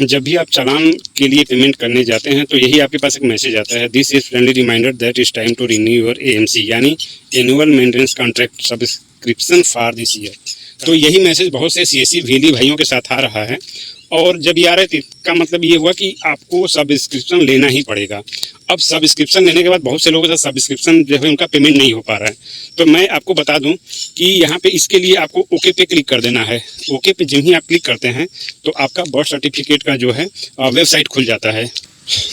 जब भी आप चालान के लिए पेमेंट करने जाते हैं तो यही आपके पास एक मैसेज आता है, this is friendly reminder that is time to renew your AMC, यानी annual maintenance contract subscription for this year. तो यही मैसेज बहुत से सीएससी वेली भाइयों के साथ आ रहा है, और जब ये आ रहा है तो इसका मतलब ये हुआ कि आपको सब्सक्रिप्शन लेना ही पड़ेगा। अब सब्सक्रिप्शन लेने के बाद बहुत से लोगों का सब्सक्रिप्शन जो है उनका पेमेंट नहीं हो पा रहा है। तो मैं आपको बता दूं कि यहाँ पे इसके लिए आपको ओके पे क्लिक कर देना है। ओके पे जब ही आप क्लिक करते हैं तो आपका बर्थ सर्टिफिकेट का जो है वेबसाइट खुल जाता है।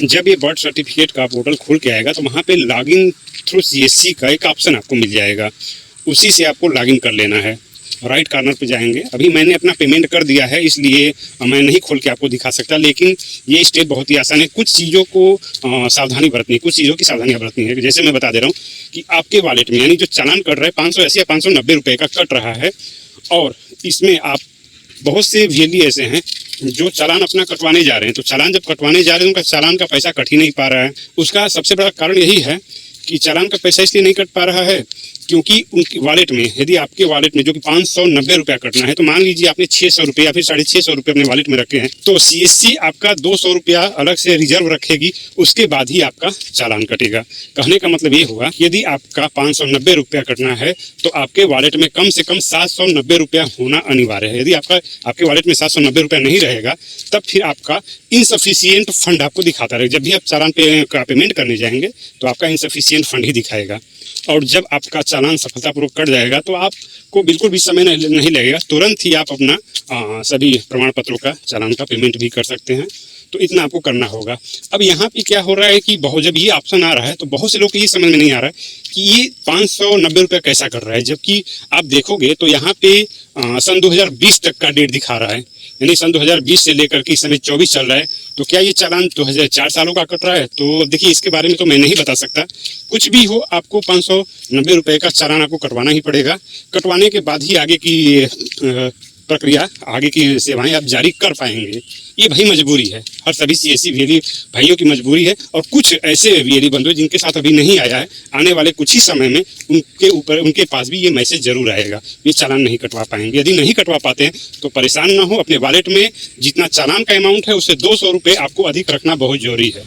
जब ये बर्थ सर्टिफिकेट का पोर्टल खुल के आएगा तो वहाँ पे लॉगिन थ्रू सीएससी का एक ऑप्शन आपको मिल जाएगा, उसी से आपको लॉगिन कर लेना है। राइट कॉर्नर पे जाएंगे। अभी मैंने अपना पेमेंट कर दिया है इसलिए मैं नहीं खोल के आपको दिखा सकता, लेकिन ये स्टेप बहुत ही आसान है। कुछ चीज़ों को सावधानी बरतनी, कुछ चीज़ों की सावधानियाँ बरतनी है। जैसे मैं बता दे रहा हूँ कि आपके वॉलेट में यानी जो चालान कट रहा है 580 या 590 रुपये का कट रहा है, और इसमें आप बहुत से वीएलई ऐसे हैं जो चालान अपना कटवाने जा रहे हैं। तो चालान जब कटवाने जा रहे हैं उनका चालान का पैसा कट ही नहीं पा रहा है। उसका सबसे बड़ा कारण यही है कि चालान का पैसा इसलिए नहीं कट पा रहा है क्योंकि उनकी वॉलेट में, यदि आपके वॉलेट में जो कि 590 रुपया कटना है, तो मान लीजिए आपने 600 रुपये या फिर 650 रुपये अपने वॉलेट में रखे हैं, तो सीएससी आपका 200 रुपया अलग से रिजर्व रखेगी, उसके बाद ही आपका चालान कटेगा। कहने का मतलब ये हुआ कि यदि आपका 590 रुपया कटना है तो आपके वॉलेट में कम से कम 790 रुपया होना अनिवार्य है। यदि आपके वॉलेट में 790 रुपया नहीं रहेगा तब फिर आपका इनसफिशियंट फंड आपको दिखाता रहेगा। जब भी आप चालान का पेमेंट करने जाएंगे तो आपका इनसफिशियंट फंड ही दिखाएगा। और जब आपका चालान सफलतापूर्वक कट जाएगा तो आपको बिल्कुल भी समय नहीं लगेगा, तुरंत ही आप अपना सभी प्रमाण पत्रों का चालान का पेमेंट भी कर सकते हैं। तो इतना आपको करना होगा। अब यहाँ पे क्या हो रहा है कि जब ये ऑप्शन आ रहा है तो बहुत से लोग को ये समझ में नहीं आ रहा है कि ये 590 रुपये कैसा कर रहा है, जबकि आप देखोगे तो यहाँ पे सन 2020 तक का डेट दिखा रहा है, यानी सन 2020 से लेकर के इस समय 24 चल रहा है। तो क्या ये चालान 2004 सालों का कट रहा है? तो देखिए, इसके बारे में तो मैं नहीं बता सकता। कुछ भी हो, आपको 590 रुपये का चालान आपको कटवाना ही पड़ेगा। कटवाने के बाद ही आगे की प्रक्रिया, आगे की सेवाएं आप जारी कर पाएंगे। ये भाई मजबूरी है, हर सभी सीएससी वीएलई भाइयों की मजबूरी है। और कुछ ऐसे वीएलई बंधु जिनके साथ अभी नहीं आया है, आने वाले कुछ ही समय में उनके पास भी ये मैसेज जरूर आएगा, ये चालान नहीं कटवा पाएंगे। यदि नहीं कटवा पाते हैं तो परेशान ना हो, अपने वॉलेट में जितना चालान का अमाउंट है उससे 200 रुपये आपको अधिक रखना बहुत जरूरी है।